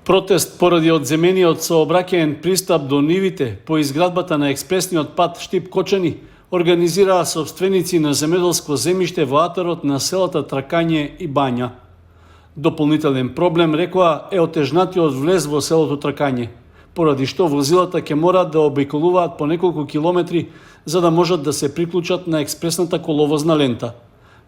Протест поради одземениот сообраќаен пристап до нивите по изградбата на експресниот пат Штип-Кочани организираа собственици на земјоделско земјиште во атарот на селата Тракање и Бања. Дополнителен проблем, рекоа, е отежнатиот влез во селото Тракање, поради што возилата ќе мораат да обиколуваат по неколку километри за да можат да се приклучат на експресната коловозна лента.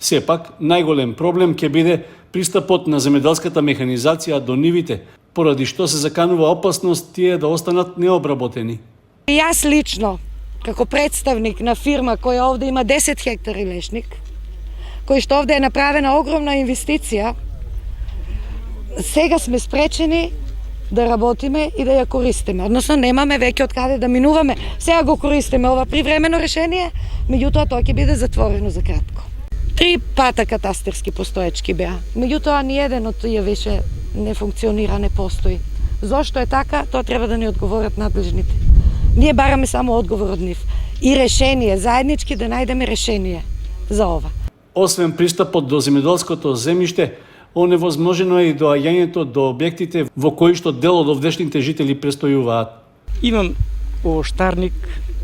Сепак, најголем проблем ќе биде пристапот на земјоделската механизација до нивите, поради што се заканува опасност тие да останат необработени. Јас лично, како представник на фирма која овде има 10 хектари лешник, кој што овде е направена огромна инвестиција, сега сме спречени да работиме и да ја користиме. Односно, немаме веќе од каде да минуваме. Сега го користиме ова привремено решение, меѓутоа тоа ќе биде затворено за кратко. 3 пата катастерски постоечки беа. Меѓутоа, ниеден од тие веќе не функционира, не постои. Зошто е така, тоа треба да ни одговорат надлежните. Ние бараме само одговор од нив и решение, заеднички да најдеме решение за ова. Освен пристапот до земјоделското земјиште, оневозможено е и доаѓањето до објектите во кои што дел од овдешните жители престојуваат. Имам Штарник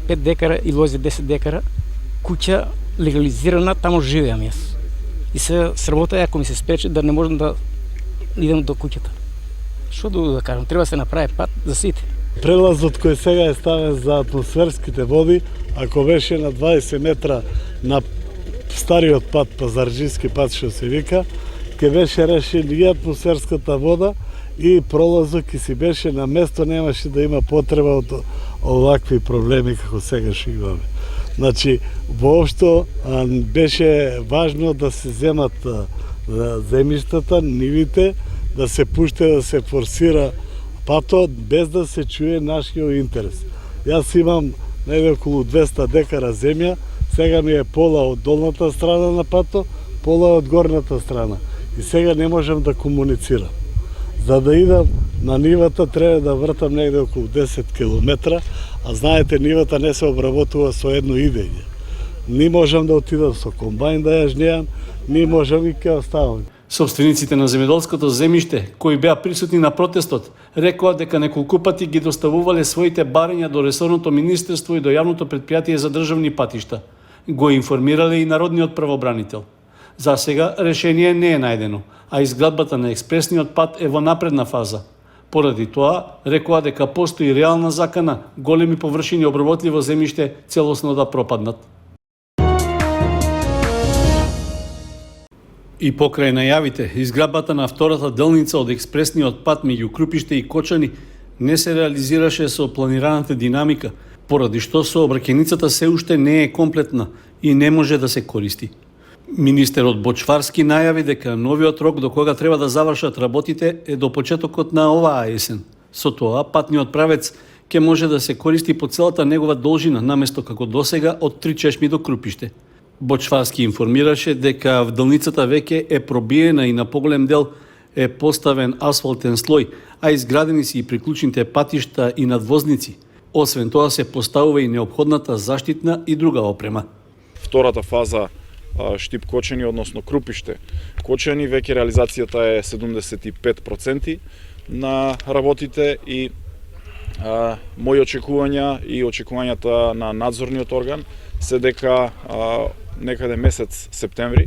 5 декара и Лозе 10 декара, куќа легализирана, таму живеам јас. И се сработа ако ми се спречи да не можам да идем до куќата. Што да кажам, треба се направи пат за сите. Прелазот кој сега е ставен за атмосферските води, ако беше на 20 метра на стариот пат, Пазарџиски пат што се вика, ќе беше решен и атмосферската вода и пролазот ќе си беше на место, немаше да има потреба од овакви проблеми како сега што имаме. Значи, воопшто беше важно да се земат земјиштата, нивите, да се пуште, да се форсира патот без да се чуе нашиот интерес. Јас имам некаде околу 200 декара земја, сега ми е пола од долната страна на патот, пола од горната страна. И сега не можам да комуницирам. За да идам на нивата треба да вртам негде околу 10 километра, а знаете нивата не се обработува со едно идење. Ни можам да отидам со комбајн да ја жнеам, ни можам и ќе оставам. Собствениците на земјоделското земјиште, кои беа присутни на протестот, рекоа дека неколку пати ги доставувале своите барања до ресорното министерство и до јавното претпријатие за државни патишта. Го информирале и народниот правобранител. За сега решение не е најдено, а изградбата на експресниот пат е во напредна фаза. Поради тоа, рекоа дека постои реална закана големи површини обработливо земјиште целосно да пропаднат. И покрај најавите, изградбата на втората делница од експресниот пат меѓу Крупиште и Кочани не се реализираше со планираната динамика, поради што сообраќајницата се уште не е комплетна и не може да се користи. Министерот Бочварски најави дека новиот рок до кога треба да завршат работите е до почетокот на оваа есен. Со тоа, патниот правец ќе може да се користи по целата негова должина, наместо како досега од 3 чешми до Крупиште. Бочварски информираше дека вделницата веќе е пробиена и на поголем дел е поставен асфалтен слој, а изградени си и приклучните патишта и надвозници. Освен тоа се поставува и неопходната заштитна и друга опрема. Втората фаза Штип-Кочани, односно Крупиште Кочани, веќе реализацијата е 75% на работите и мои очекувања и очекувањата на надзорниот орган се дека некаде месец септември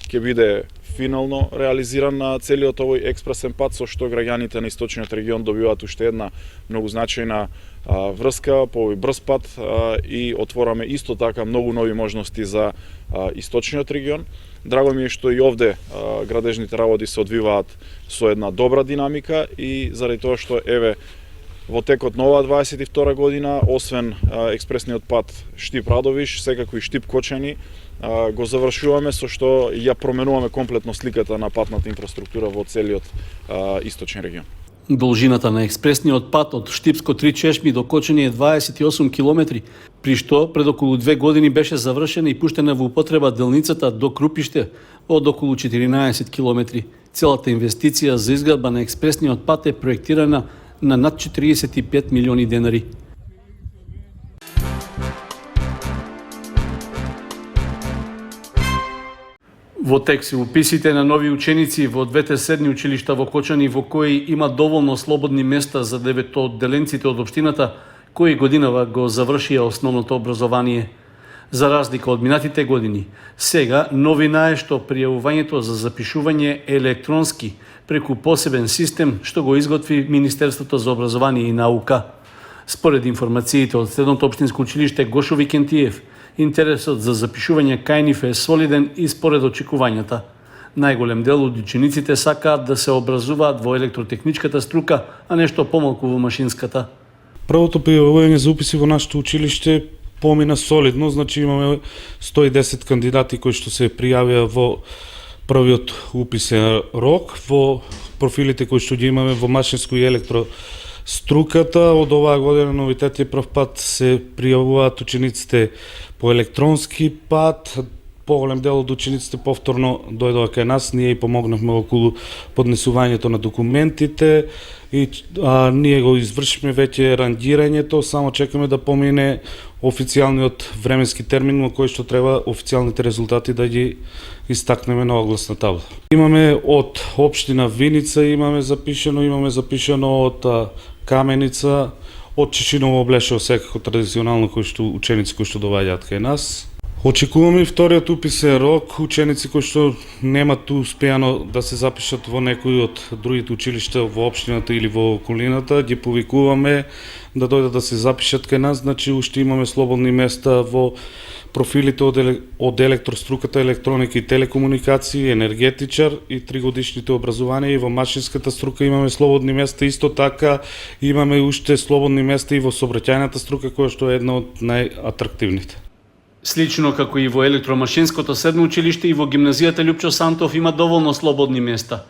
ќе биде финално реализиран на целиот овој експресен пат, со што граѓаните на источниот регион добиваат уште една многу значајна врска по овој брз пат и отвораме исто така многу нови можности за источниот регион. Драго ми е што и овде градежните работи се одвиваат со една добра динамика и заради тоа што еве во текот на оваа 22 година, освен експресниот пат Штип-Радовиш, секако и Штип-Кочани, го завршуваме со што ја променуваме комплетно сликата на патната инфраструктура во целиот источен регион. Должината на експресниот пат од Штипско 3 чешми до Кочани е 28 километри, при што пред околу 2 години беше завршена и пуштена во употреба делницата до Крупиште од околу 14 километри. Целата инвестиција за изградба на експресниот пат е проектирана на над 45 милиони денари. Во тек се уписите на нови ученици во двете средни училишта во Кочани, во кои има доволно слободни места за 9 одделенците од општината, кои годинава го завршија основното образование. За разлика од минатите години, сега новина е што пријавувањето за запишување е електронски преку посебен систем што го изготви Министерството за образование и наука. Според информациите од Средното општинско училиште Гошо Викентиев, интересот за запишување кај нив е солиден и според очекувањата. Најголем дел од учениците сакаат да се образуваат во електротехничката струка, а нешто помалку во машинската. Првото пријавување за уписи во нашето училиште помина солидно, значи имаме 110 кандидати кои што се пријавија во првиот уписен рок, во профилите кои што ги имаме во машинско и електроструката. Од оваа година новитет е прв пат се пријавуваат учениците по електронски пат. Поголем дел од учениците повторно дојдоа кај нас, ние и помогнавме околу поднесувањето на документите и ние го извршиме веќе рангирањето, само чекаме да помине официјалниот временски термин во кој што треба официјалните резултати да ги истакнеме на огласна табла. Имаме од општина Виница, имаме запишано од Каменица, од Чешиново Облешево секако традиционално кои што ученици кои што доаѓаат кај нас. Очекуваме и вториот уписен рок, ученици кои што немат успеано да се запишат во некои од другите училишта во општината или во околината, ги повикуваме да дојдат да се запишат кај нас, значи уште имаме слободни места во профилите од електроструката, електроника и телекомуникации, енергетичар и 3-годишните образование, и во машинската струка имаме слободни места, исто така имаме уште слободни места и во сообраќајната струка која што е една од најатрактивните. Слично како и во електромашинското средно училиште и во гимназијата Љупчо Сантов има доволно слободни места.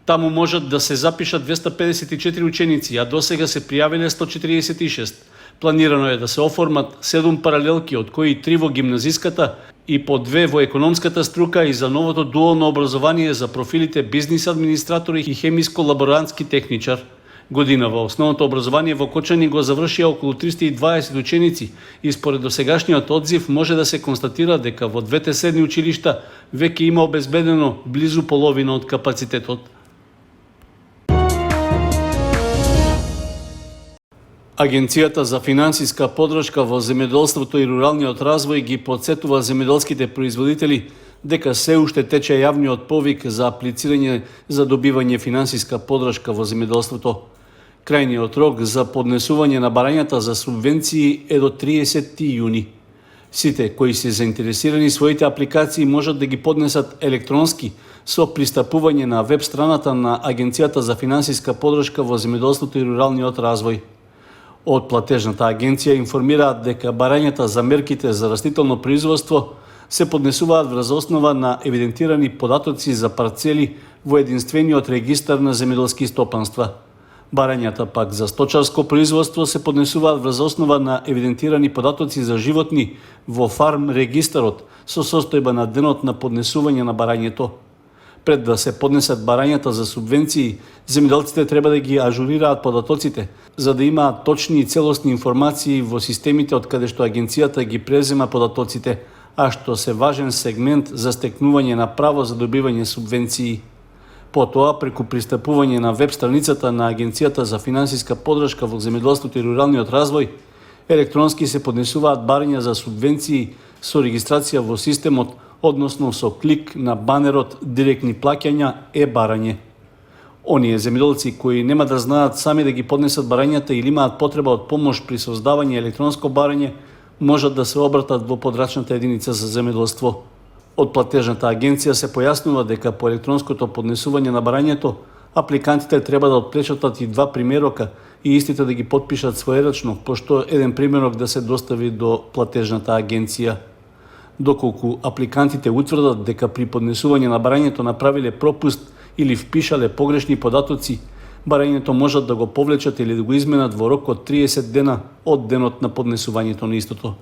Таму можат да се запишат 254 ученици, а досега се пријавиле 146. Планирано е да се оформат 7 паралелки, од кои 3 во гимназиската и по 2 во економската струка и за новото дуално образование за профилите бизнис администратор и хемиско-лаборантски техничар. Годинава основното образование во Кочани го завршија околу 320 ученици и според досегашниот одзив може да се констатира дека во двете средни училишта веќе има обезбедено близу половина од капацитетот. Агенцијата за финансиска поддршка во земјоделството и руралниот развој ги потсетува земјоделските производители дека се уште тече јавниот повик за аплицирање за добивање финансиска поддршка во земјоделството. Крајниот рок за поднесување на барањата за субвенции е до 30 јуни. Сите кои се заинтересирани своите апликации можат да ги поднесат електронски со пристапување на веб страната на Агенцијата за финансиска поддршка во земјоделството и руралниот развој. Од платежната агенција информираат дека барањата за мерките за растително производство се поднесуваат врз основа на евидентирани податоци за парцели во единствениот регистар на земјоделски стопанства. Барањата пак за сточарско производство се поднесуваат врз основа на евидентирани податоци за животни во фарм регистарот со состојба на денот на поднесување на барањето. Пред да се поднесат барањата за субвенции, земјоделците треба да ги ажурираат податоците, за да имаат точни и целосни информации во системите од каде што агенцијата ги презема податоците, а што се важен сегмент за стекнување на право за добивање субвенции. Потоа, преку пристапување на веб страницата на Агенцијата за финансиска поддршка во земјоделството и руралниот развој, електронски се поднесуваат барања за субвенции со регистрација во системот, односно со клик на банерот директни плаќања барање. Оние земјоделци кои нема да знаат сами да ги поднесат барањата или имаат потреба од помош при создавање електронско барање, можат да се обратат во подрачната единица за земјоделство. Од платежната агенција се појаснува дека по електронското поднесување на барањето, апликантите треба да отпечатат и 2 примерока и истите да ги потпишат своерачно, пошто еден примерок да се достави до платежната агенција. Доколку апликантите утврдат дека при поднесување на барањето направиле пропуст или впишале погрешни податоци, барањето можат да го повлечат или да го изменат во рок од 30 дена од денот на поднесувањето на истото.